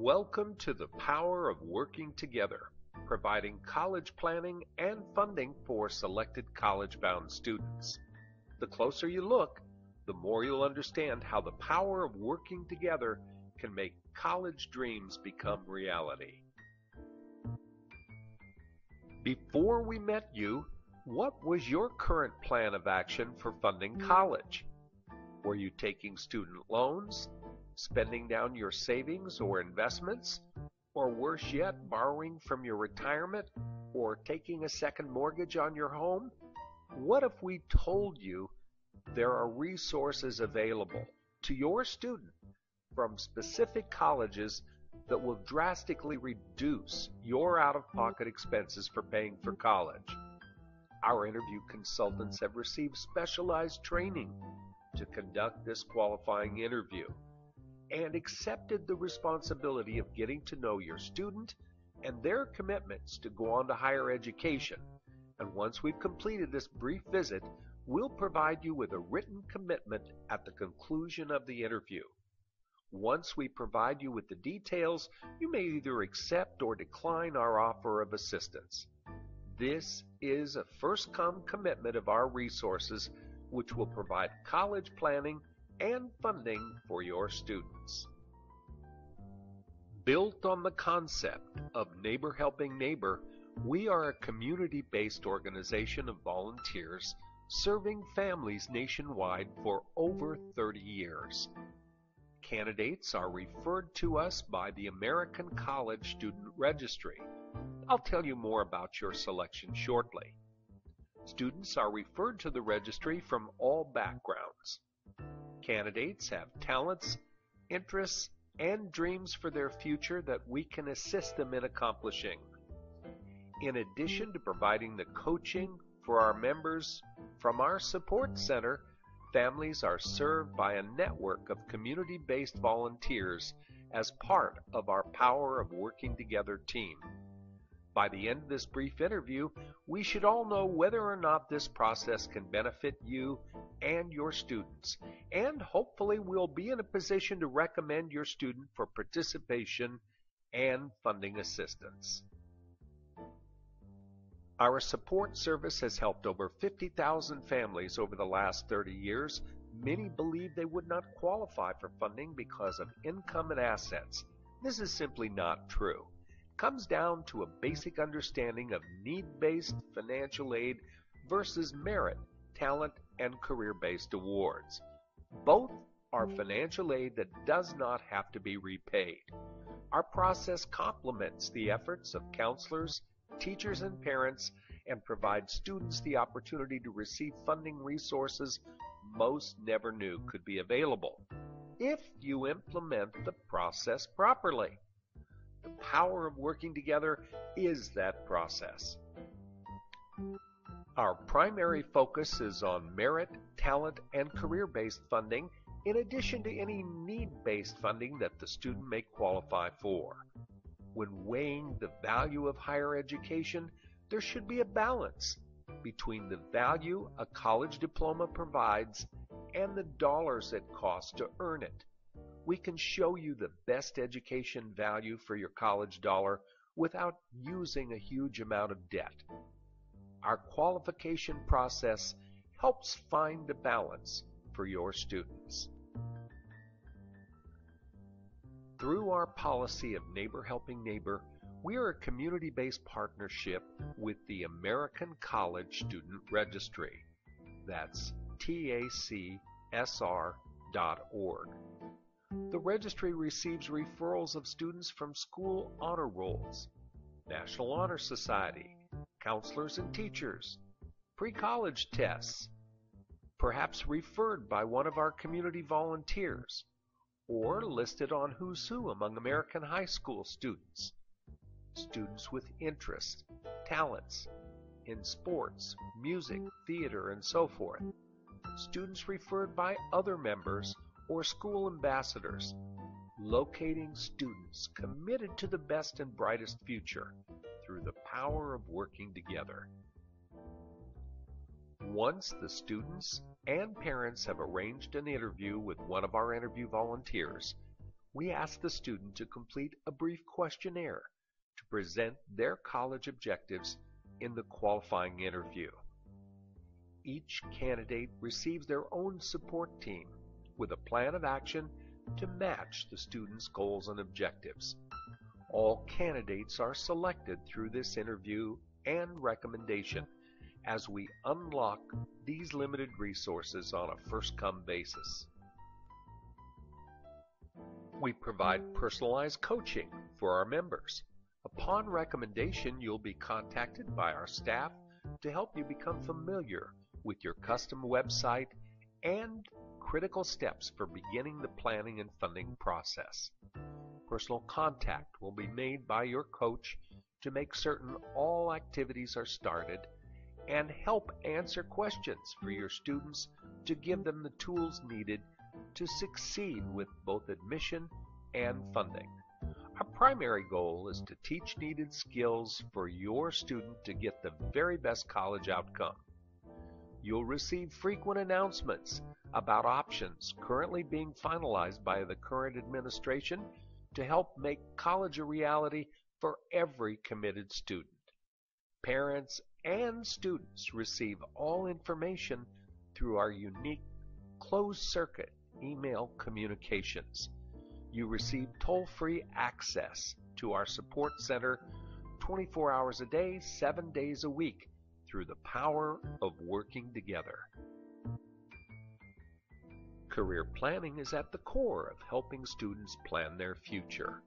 Welcome to the power of working together, providing college planning and funding for selected college-bound students. The closer you look, the more you'll understand how the power of working together can make college dreams become reality. Before we met you, what was your current plan of action for funding college? Were you taking student loans, spending down your savings or investments, or worse yet, borrowing from your retirement or taking a second mortgage on your home? What if we told you there are resources available to your student from specific colleges that will drastically reduce your out-of-pocket expenses for paying for college? Our interview consultants have received specialized training to conduct this qualifying interview and accepted the responsibility of getting to know your student and their commitments to go on to higher education. And once we've completed this brief visit, we'll provide you with a written commitment at the conclusion of the interview. Once we provide you with the details, you may either accept or decline our offer of assistance. This is a first-come commitment of our resources, which will provide college planning and funding for your students. Built on the concept of neighbor helping neighbor, we are a community-based organization of volunteers serving families nationwide for over 30 years. Candidates are referred to us by the American College Student Registry. I'll tell you more about your selection shortly. Students are referred to the registry from all backgrounds. Candidates have talents, interests, and dreams for their future that we can assist them in accomplishing. In addition to providing the coaching for our members from our support center, families are served by a network of community-based volunteers as part of our Power of Working Together team. By the end of this brief interview, we should all know whether or not this process can benefit you and your students, and hopefully we'll be in a position to recommend your student for participation and funding assistance. Our support service has helped over 50,000 families over the last 30 years. Many believe they would not qualify for funding because of income and assets. This is simply not true. Comes down to a basic understanding of need-based financial aid versus merit, talent, and career-based awards. Both are financial aid that does not have to be repaid. Our process complements the efforts of counselors, teachers, and parents, and provides students the opportunity to receive funding resources most never knew could be available if you implement the process properly. The power of working together is that process. Our primary focus is on merit, talent, and career-based funding, in addition to any need-based funding that the student may qualify for. When weighing the value of higher education, there should be a balance between the value a college diploma provides and the dollars it costs to earn it. We can show you the best education value for your college dollar without using a huge amount of debt. Our qualification process helps find the balance for your students. Through our policy of neighbor helping neighbor, we are a community-based partnership with the American College Student Registry. That's TACSR.org. The registry receives referrals of students from school honor rolls, National Honor Society, counselors and teachers, pre-college tests, perhaps referred by one of our community volunteers, or listed on Who's Who among American high school students. Students with interests, talents in sports, music, theater, and so forth. Students referred by other members or school ambassadors, locating students committed to the best and brightest future through the power of working together. Once the students and parents have arranged an interview with one of our interview volunteers, we ask the student to complete a brief questionnaire to present their college objectives in the qualifying interview. Each candidate receives their own support team with a plan of action to match the student's goals and objectives. All candidates are selected through this interview and recommendation as we unlock these limited resources on a first-come basis. We provide personalized coaching for our members. Upon recommendation, you'll be contacted by our staff to help you become familiar with your custom website and critical steps for beginning the planning and funding process. Personal contact will be made by your coach to make certain all activities are started and help answer questions for your students to give them the tools needed to succeed with both admission and funding. Our primary goal is to teach needed skills for your student to get the very best college outcome. You'll receive frequent announcements about options currently being finalized by the current administration to help make college a reality for every committed student. Parents and students receive all information through our unique closed-circuit email communications. You receive toll-free access to our support center 24 hours a day, 7 days a week through the power of working together. Career planning is at the core of helping students plan their future.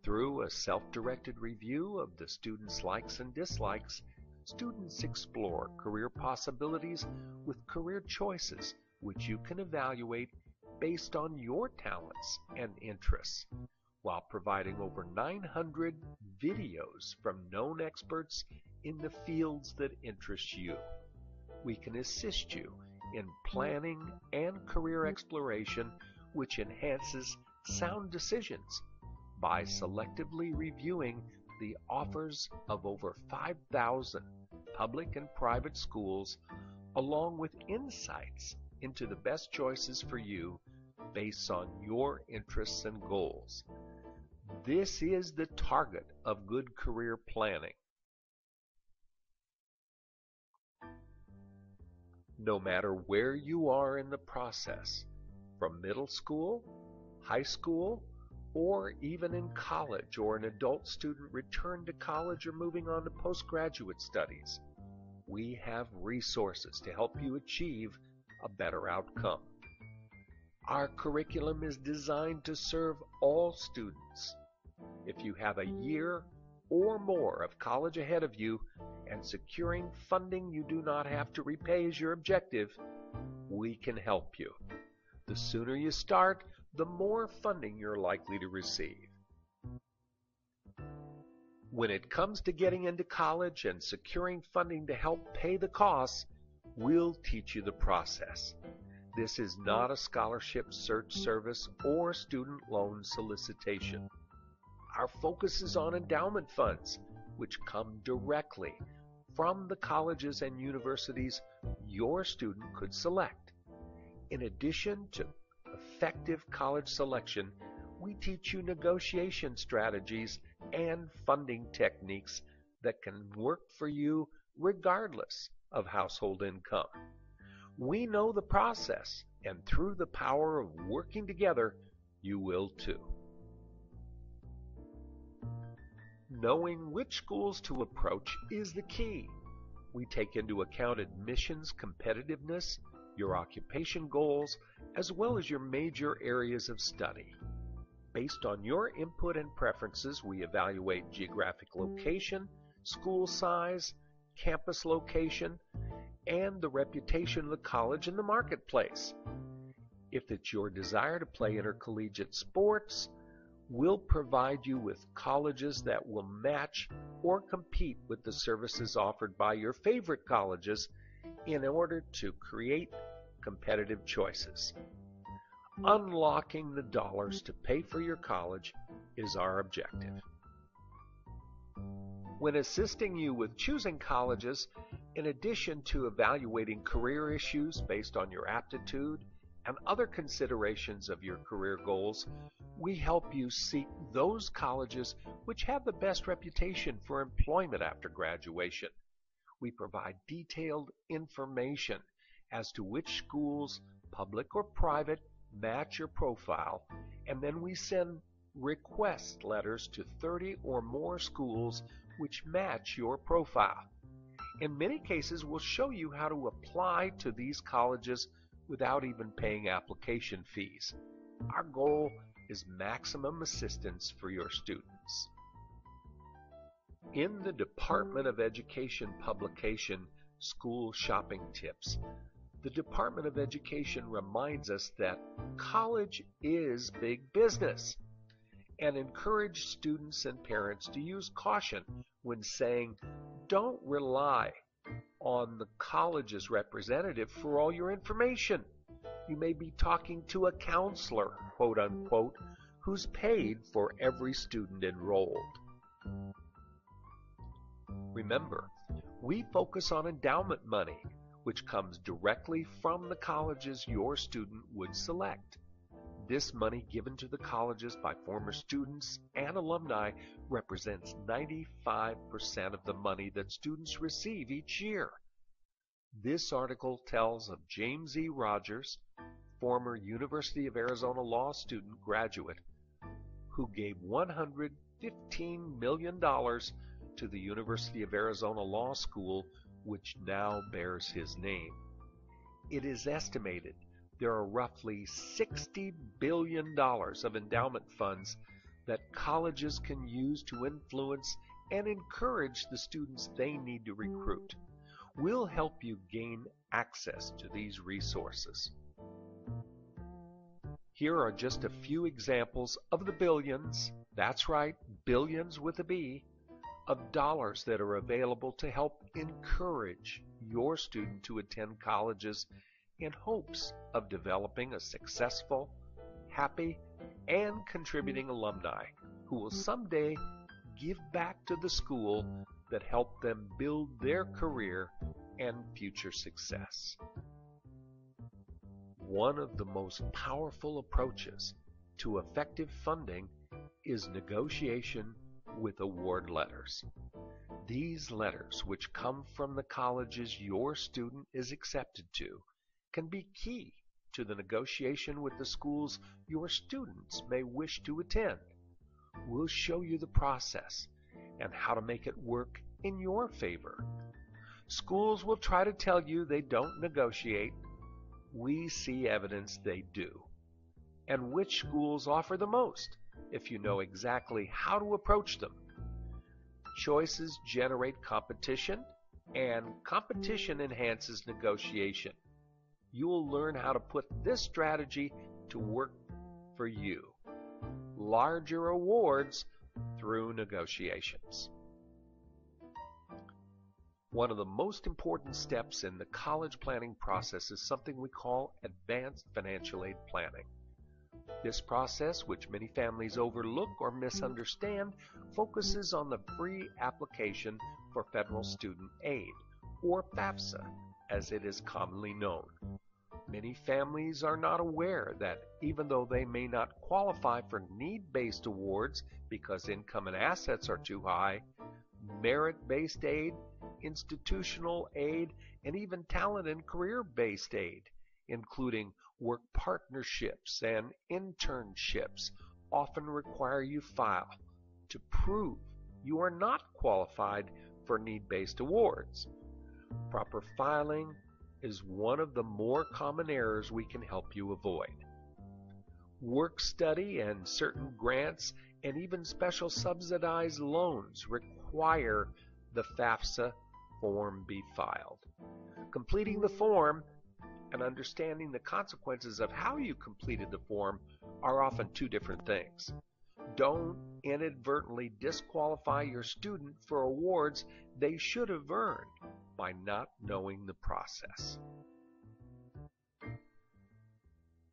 Through a self-directed review of the students' likes and dislikes, students explore career possibilities with career choices which you can evaluate based on your talents and interests, while providing over 900 videos from known experts in the fields that interest you. We can assist you in planning and career exploration which enhances sound decisions by selectively reviewing the offers of over 5,000 public and private schools, along with insights into the best choices for you based on your interests and goals. This is the target of good career planning. No matter where you are in the process, from middle school, high school, or even in college or an adult student returned to college or moving on to postgraduate studies, we have resources to help you achieve a better outcome. Our curriculum is designed to serve all students. If you have a year or more of college ahead of you and securing funding you do not have to repay is your objective, we can help you. The sooner you start, the more funding you're likely to receive. When it comes to getting into college and securing funding to help pay the costs, we'll teach you the process. This is not a scholarship search service or student loan solicitation. Our focus is on endowment funds, which come directly from the colleges and universities your student could select. In addition to effective college selection, we teach you negotiation strategies and funding techniques that can work for you regardless of household income. We know the process, and through the power of working together, you will too. Knowing which schools to approach is the key. We take into account admissions competitiveness, your occupation goals, as well as your major areas of study. Based on your input and preferences, we evaluate geographic location, school size, campus location, and the reputation of the college in the marketplace. If it's your desire to play intercollegiate sports, we'll provide you with colleges that will match or compete with the services offered by your favorite colleges in order to create competitive choices. Unlocking the dollars to pay for your college is our objective. When assisting you with choosing colleges, in addition to evaluating career issues based on your aptitude and other considerations of your career goals, we help you seek those colleges which have the best reputation for employment after graduation. We provide detailed information as to which schools, public or private, match your profile, and then we send request letters to 30 or more schools which match your profile. In many cases, we'll show you how to apply to these colleges without even paying application fees. Our goal is maximum assistance for your students. In the Department of Education publication, School Shopping Tips, the Department of Education reminds us that college is big business and encourage students and parents to use caution when saying, don't rely on the college's representative for all your information. You may be talking to a counselor, quote unquote, who's paid for every student enrolled. Remember, we focus on endowment money, which comes directly from the colleges your student would select. This money given to the colleges by former students and alumni represents 95% of the money that students receive each year. This article tells of James E. Rogers, former University of Arizona law student graduate, who gave $115 million to the University of Arizona Law School, which now bears his name. It is estimated there are roughly $60 billion of endowment funds that colleges can use to influence and encourage the students they need to recruit. We'll help you gain access to these resources. Here are just a few examples of the billions, that's right, billions with a B, of dollars that are available to help encourage your student to attend colleges in hopes of developing a successful, happy, and contributing alumni who will someday give back to the school that helped them build their career and future success. One of the most powerful approaches to effective funding is negotiation with award letters. These letters, which come from the colleges your student is accepted to, can be key to the negotiation with the schools your students may wish to attend. We'll show you the process and how to make it work in your favor. Schools will try to tell you they don't negotiate. We see evidence they do. And which schools offer the most, if you know exactly how to approach them. Choices generate competition, and competition enhances negotiation. You'll learn how to put this strategy to work for you. Larger awards through negotiations. One of the most important steps in the college planning process is something we call advanced financial aid planning. This process, which many families overlook or misunderstand, focuses on the free application for federal student aid, or FAFSA, as it is commonly known. Many families are not aware that even though they may not qualify for need-based awards because income and assets are too high, merit-based aid, institutional aid, and even talent and career-based aid, including work partnerships and internships, often require you file to prove you are not qualified for need-based awards. Proper filing is one of the more common errors we can help you avoid. Work study and certain grants and even special subsidized loans require the FAFSA form be filed. Completing the form and understanding the consequences of how you completed the form are often two different things. Don't inadvertently disqualify your student for awards they should have earned by not knowing the process.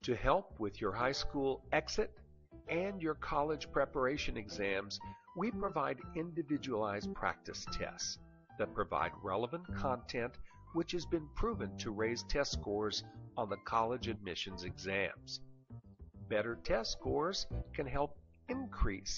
To help with your high school exit and your college preparation exams, we provide individualized practice tests that provide relevant content which has been proven to raise test scores on the college admissions exams. Better test scores can help increase